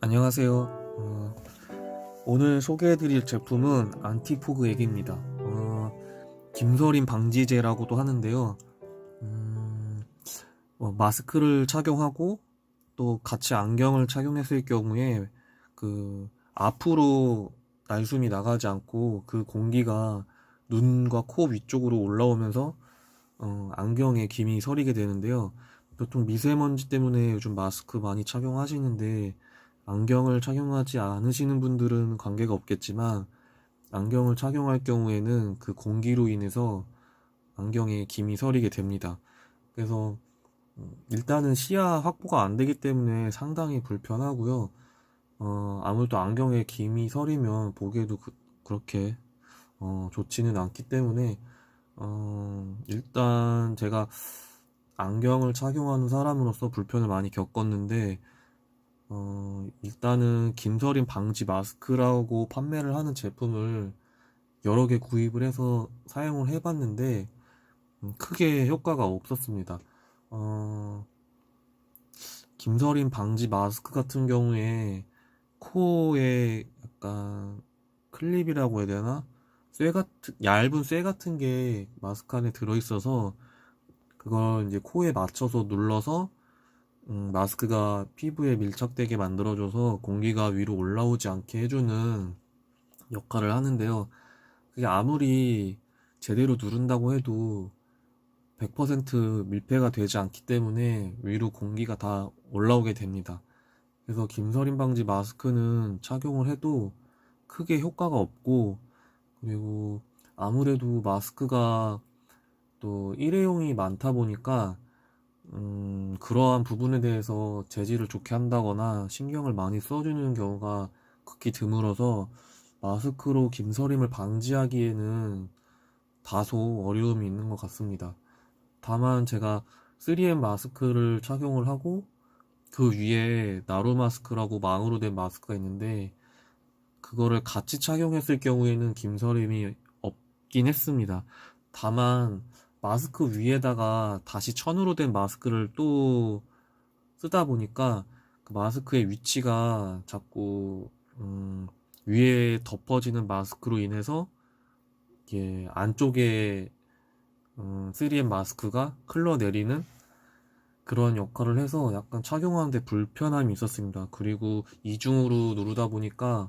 안녕하세요. 오늘 소개해드릴 제품은 안티포그 액입니다. 김서림 방지제라고도 하는데요. 음, 마스크를 착용하고 또 같이 안경을 착용했을 경우에 앞으로 날숨이 나가지 않고 그 공기가 눈과 코 위쪽으로 올라오면서 안경에 김이 서리게 되는데요. 보통 미세먼지 때문에 요즘 마스크 많이 착용하시는데 안경을 착용하지 않으시는 분들은 관계가 없겠지만 안경을 착용할 경우에는 그 공기로 인해서 안경에 김이 서리게 됩니다. 그래서 일단은 시야 확보가 안 되기 때문에 상당히 불편하고요. 아무래도 안경에 김이 서리면 보기에도 그렇게 좋지는 않기 때문에 일단 제가 안경을 착용하는 사람으로서 불편을 많이 겪었는데 일단은 김서림 방지 마스크라고 판매를 하는 제품을 여러 개 구입을 해서 사용을 해봤는데 크게 효과가 없었습니다. 어, 김서림 방지 마스크 같은 경우에 코에 약간 클립이라고 해야 되나? 얇은 쇠 같은 게 마스크 안에 들어있어서 그걸 이제 코에 맞춰서 눌러서 마스크가 피부에 밀착되게 만들어줘서 공기가 위로 올라오지 않게 해주는 역할을 하는데요. 그게 아무리 제대로 누른다고 해도 100% 밀폐가 되지 않기 때문에 위로 공기가 다 올라오게 됩니다. 그래서 김서림 방지 마스크는 착용을 해도 크게 효과가 없고, 그리고 아무래도 마스크가 또 일회용이 많다 보니까 그러한 부분에 대해서 재질을 좋게 한다거나 신경을 많이 써주는 경우가 극히 드물어서 마스크로 김서림을 방지하기에는 다소 어려움이 있는 것 같습니다. 다만 제가 3M 마스크를 착용을 하고 그 위에 나로 마스크라고 망으로 된 마스크가 있는데 그거를 같이 착용했을 경우에는 김서림이 없긴 했습니다. 다만 마스크 위에다가 다시 천으로 된 마스크를 또 쓰다 보니까 그 마스크의 위치가 자꾸 위에 덮어지는 마스크로 인해서 이게 안쪽에 3M 마스크가 흘러내리는 그런 역할을 해서 약간 착용하는데 불편함이 있었습니다. 그리고 이중으로 누르다 보니까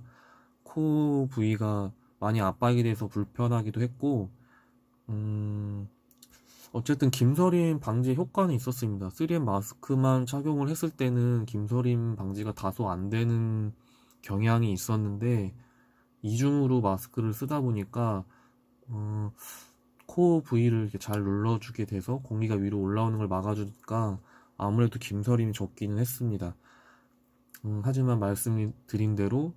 코 부위가 많이 압박이 돼서 불편하기도 했고 어쨌든 김서림 방지 효과는 있었습니다. 3M 마스크만 착용을 했을 때는 김서림 방지가 다소 안 되는 경향이 있었는데 이중으로 마스크를 쓰다 보니까 코 부위를 이렇게 잘 눌러주게 돼서 공기가 위로 올라오는 걸 막아주니까 아무래도 김서림이 적기는 했습니다. 하지만 말씀드린 대로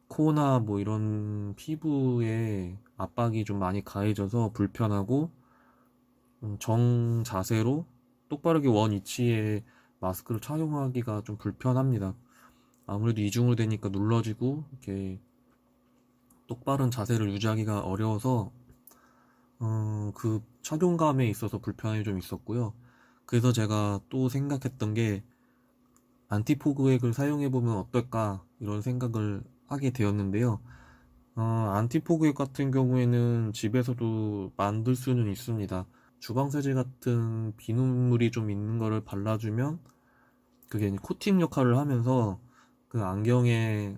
코나 뭐 이런 피부에 압박이 좀 많이 가해져서 불편하고 정 자세로 똑바르게 원 위치에 마스크를 착용하기가 좀 불편합니다. 아무래도 이중으로 되니까 눌러지고 이렇게 똑바른 자세를 유지하기가 어려워서 그 착용감에 있어서 불편함이 좀 있었고요. 그래서 제가 또 생각했던 게 안티포그액을 사용해보면 어떨까 이런 생각을 하게 되었는데요. 안티포그액 같은 경우에는 집에서도 만들 수는 있습니다. 주방세제 같은 비눗물이 좀 있는 거를 발라주면 그게 이제 코팅 역할을 하면서 그 안경에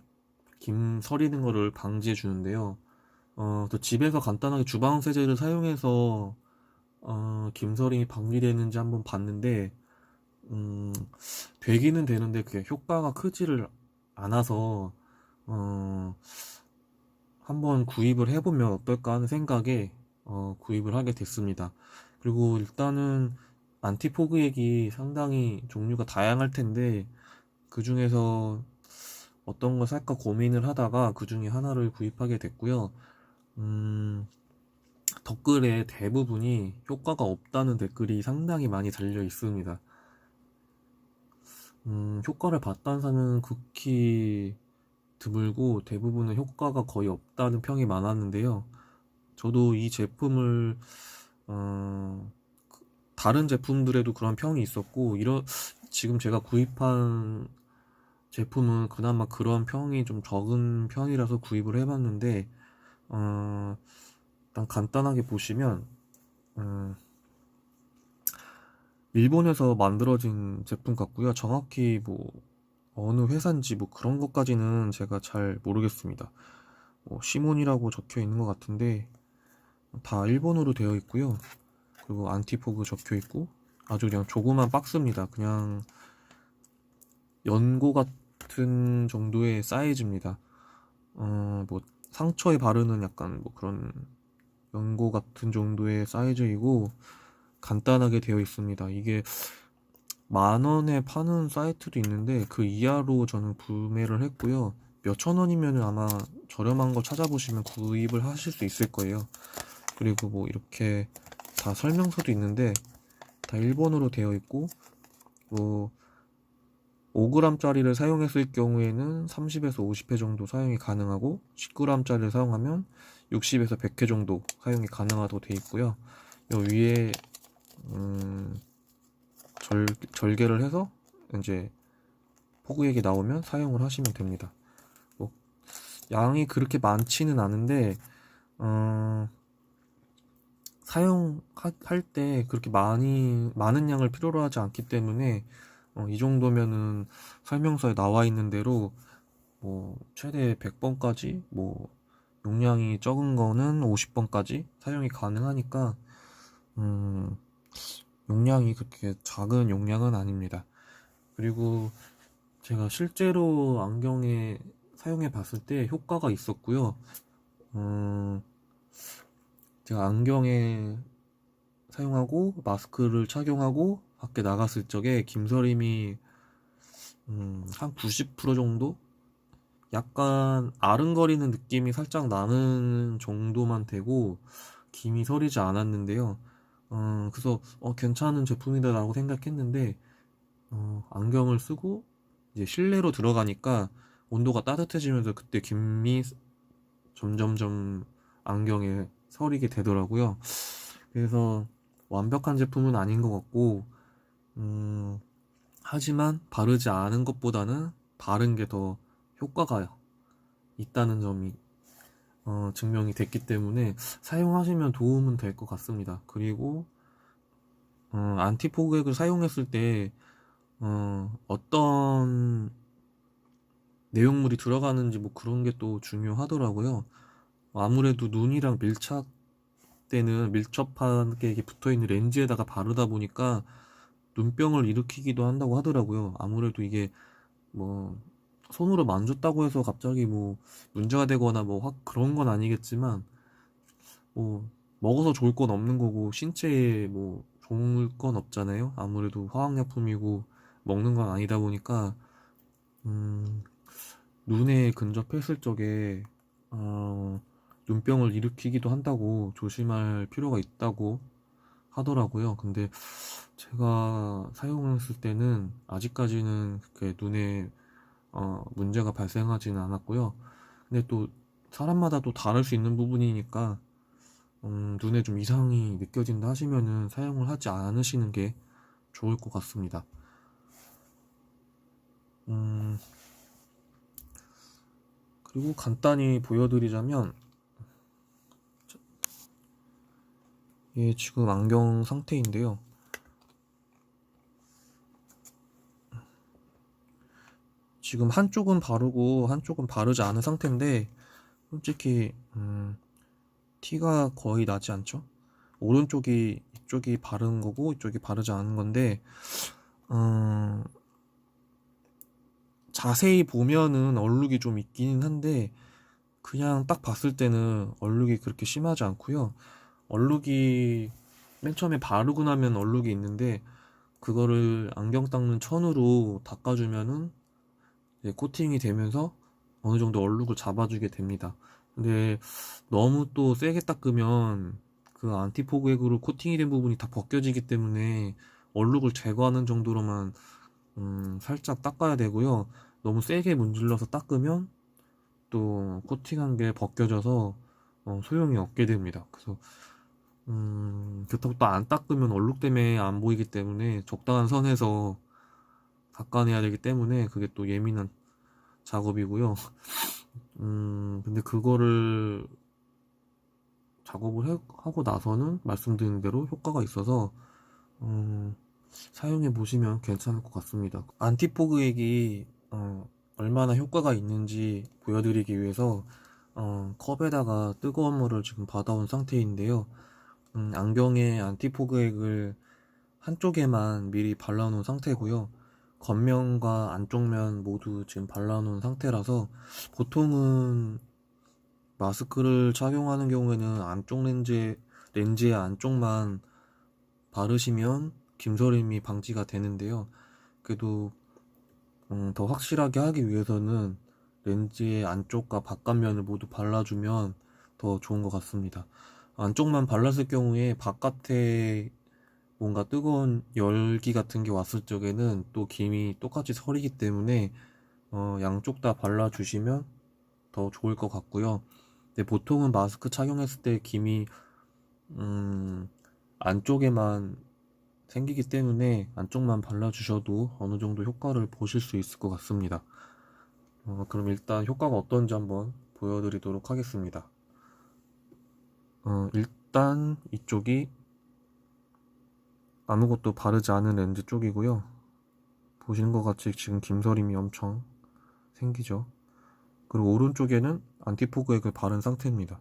김 서리는 거를 방지해 주는데요. 또 집에서 간단하게 주방세제를 사용해서 김서림이 방지되는지 한번 봤는데 음, 되기는 되는데 그게 효과가 크지를 않아서 한번 구입을 해보면 어떨까 하는 생각에 구입을 하게 됐습니다. 그리고 일단은 안티포그액이 상당히 종류가 다양할 텐데 그 중에서 어떤 걸 살까 고민을 하다가 그 중에 하나를 구입하게 됐고요. 댓글에 대부분이 효과가 없다는 댓글이 상당히 많이 달려 있습니다. 효과를 봤다는 사람은 극히 드물고 대부분은 효과가 거의 없다는 평이 많았는데요. 저도 이 제품을 다른 제품들에도 그런 평이 있었고 지금 제가 구입한 제품은 그나마 그런 평이 좀 적은 편이라서 구입을 해봤는데, 어, 일단 간단하게 보시면, 음, 일본에서 만들어진 제품 같고요. 정확히 뭐, 어느 회사인지 뭐 그런 것까지는 제가 잘 모르겠습니다. 뭐, 시몬이라고 적혀 있는 것 같은데, 다 일본어로 되어 있고요. 그리고 안티포그 적혀 있고, 아주 그냥 조그만 박스입니다. 그냥 연고 같은 정도의 사이즈입니다. 뭐 상처에 바르는 약간 뭐 그런 연고 같은 정도의 사이즈이고 간단하게 되어 있습니다. 이게 10,000원에 파는 사이트도 있는데 그 이하로 저는 구매를 했고요. 몇천 원이면 아마 저렴한 거 찾아보시면 구입을 하실 수 있을 거예요. 그리고 뭐 이렇게 다 설명서도 있는데 다 일본어로 되어 있고 뭐 5g짜리를 사용했을 경우에는 30에서 50회 정도 사용이 가능하고 10g짜리를 사용하면 60에서 100회 정도 사용이 가능하다고 되어 있고요. 요 위에 음, 절개를 해서 이제 포구액이 나오면 사용을 하시면 됩니다. 뭐 양이 그렇게 많지는 않은데 사용할 때 그렇게 많은 양을 필요로 하지 않기 때문에 이 정도면은 설명서에 나와 있는 대로 뭐 최대 100번까지 뭐 용량이 적은 거는 50번까지 사용이 가능하니까 음, 용량이 그렇게 작은 용량은 아닙니다. 그리고 제가 실제로 안경에 사용해 봤을 때 효과가 있었고요. 음, 제가 안경에 사용하고 마스크를 착용하고 밖에 나갔을 적에 김서림이 한 90% 정도? 약간 아른거리는 느낌이 살짝 나는 정도만 되고 김이 서리지 않았는데요. 그래서 괜찮은 제품이다라고 생각했는데 안경을 쓰고 이제 실내로 들어가니까 온도가 따뜻해지면서 그때 김이 점점점 안경에 서리게 되더라고요. 그래서 완벽한 제품은 아닌 것 같고 음, 하지만 바르지 않은 것보다는 바른 게 더 효과가 있다는 점이 증명이 됐기 때문에 사용하시면 도움은 될 것 같습니다. 그리고 안티포그액을 사용했을 때 어떤 내용물이 들어가는지 뭐 그런 게 또 중요하더라고요. 아무래도 눈이랑 밀접하게 이게 붙어있는 렌즈에다가 바르다 보니까 눈병을 일으키기도 한다고 하더라고요. 아무래도 이게 뭐 손으로 만졌다고 해서 갑자기 뭐 문제가 되거나 뭐 확 그런 건 아니겠지만 뭐 먹어서 좋을 건 없는 거고 신체에 뭐 좋을 건 없잖아요. 아무래도 화학약품이고 먹는 건 아니다 보니까 음, 눈에 근접했을 적에 눈병을 일으키기도 한다고 조심할 필요가 있다고 하더라고요. 근데 제가 사용했을 때는 아직까지는 그렇게 눈에 문제가 발생하지는 않았고요. 근데 또 사람마다 또 다를 수 있는 부분이니까 눈에 좀 이상이 느껴진다 하시면은 사용을 하지 않으시는 게 좋을 것 같습니다. 음, 그리고 간단히 보여드리자면 이게 지금 안경 상태인데요. 지금 한쪽은 바르고 한쪽은 바르지 않은 상태인데 솔직히 티가 거의 나지 않죠? 오른쪽이 이쪽이 바른 거고 이쪽이 바르지 않은 건데 음, 자세히 보면은 얼룩이 좀 있기는 한데 그냥 딱 봤을 때는 얼룩이 그렇게 심하지 않고요. 얼룩이 맨 처음에 바르고 나면 얼룩이 있는데 그거를 안경 닦는 천으로 닦아주면은 이제 코팅이 되면서 어느 정도 얼룩을 잡아주게 됩니다. 근데 너무 또 세게 닦으면 그 안티포그액으로 코팅이 된 부분이 다 벗겨지기 때문에 얼룩을 제거하는 정도로만 살짝 닦아야 되고요. 너무 세게 문질러서 닦으면 또 코팅한 게 벗겨져서 소용이 없게 됩니다. 그래서 그렇다고 또 안 닦으면 얼룩 때문에 안 보이기 때문에 적당한 선에서 닦아내야 되기 때문에 그게 또 예민한 작업이고요. 근데 그거를 하고 나서는 말씀드린 대로 효과가 있어서 사용해 보시면 괜찮을 것 같습니다. 안티포그액이 얼마나 효과가 있는지 보여드리기 위해서 컵에다가 뜨거운 물을 지금 받아온 상태인데요. 안경에 안티포그액을 한쪽에만 미리 발라놓은 상태고요. 겉면과 안쪽면 모두 지금 발라놓은 상태라서 보통은 마스크를 착용하는 경우에는 안쪽 렌즈의 안쪽만 바르시면 김서림이 방지가 되는데요. 그래도 더 확실하게 하기 위해서는 렌즈의 안쪽과 바깥면을 모두 발라주면 더 좋은 것 같습니다. 안쪽만 발랐을 경우에 바깥에 뭔가 뜨거운 열기 같은 게 왔을 적에는 또 김이 똑같이 서리기 때문에 양쪽 다 발라주시면 더 좋을 것 같고요. 근데 보통은 마스크 착용했을 때 김이 안쪽에만 생기기 때문에 안쪽만 발라주셔도 어느 정도 효과를 보실 수 있을 것 같습니다. 그럼 일단 효과가 어떤지 한번 보여드리도록 하겠습니다. 일단 이쪽이 아무것도 바르지 않은 렌즈 쪽이고요. 보시는 것 같이 지금 김서림이 엄청 생기죠. 그리고 오른쪽에는 안티포그액을 바른 상태입니다.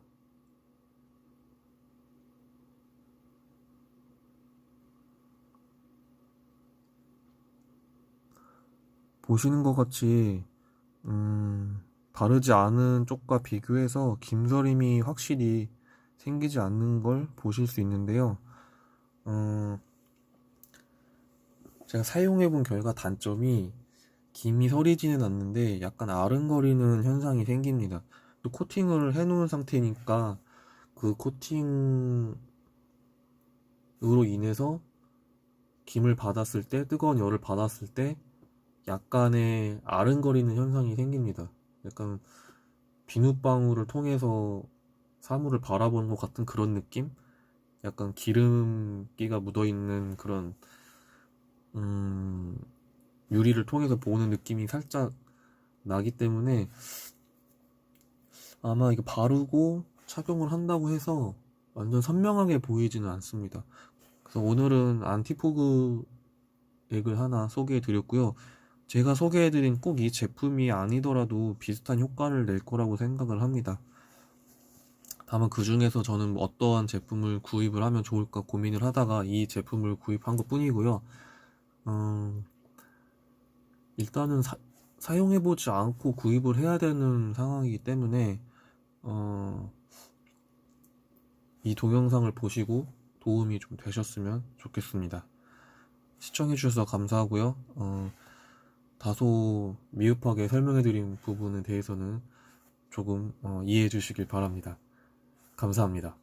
보시는 것 같이 바르지 않은 쪽과 비교해서 김서림이 확실히 생기지 않는 걸 보실 수 있는데요. 제가 사용해본 결과 단점이 김이 서리지는 않는데 약간 아른거리는 현상이 생깁니다. 또 코팅을 해놓은 상태니까 그 코팅으로 인해서 김을 받았을 때, 뜨거운 열을 받았을 때 약간의 아른거리는 현상이 생깁니다. 약간 비눗방울을 통해서 사물을 바라보는 것 같은 그런 느낌? 약간 기름기가 묻어있는 그런 유리를 통해서 보는 느낌이 살짝 나기 때문에 아마 이거 바르고 착용을 한다고 해서 완전 선명하게 보이지는 않습니다. 그래서 오늘은 안티포그 액을 하나 소개해 드렸고요. 제가 소개해드린 꼭 이 제품이 아니더라도 비슷한 효과를 낼 거라고 생각을 합니다. 다만 그 중에서 저는 어떠한 제품을 구입을 하면 좋을까 고민을 하다가 이 제품을 구입한 것 뿐이고요. 일단은 사용해보지 않고 구입을 해야 되는 상황이기 때문에 이 동영상을 보시고 도움이 좀 되셨으면 좋겠습니다. 시청해주셔서 감사하고요. 다소 미흡하게 설명해드린 부분에 대해서는 조금 이해해 주시길 바랍니다. 감사합니다.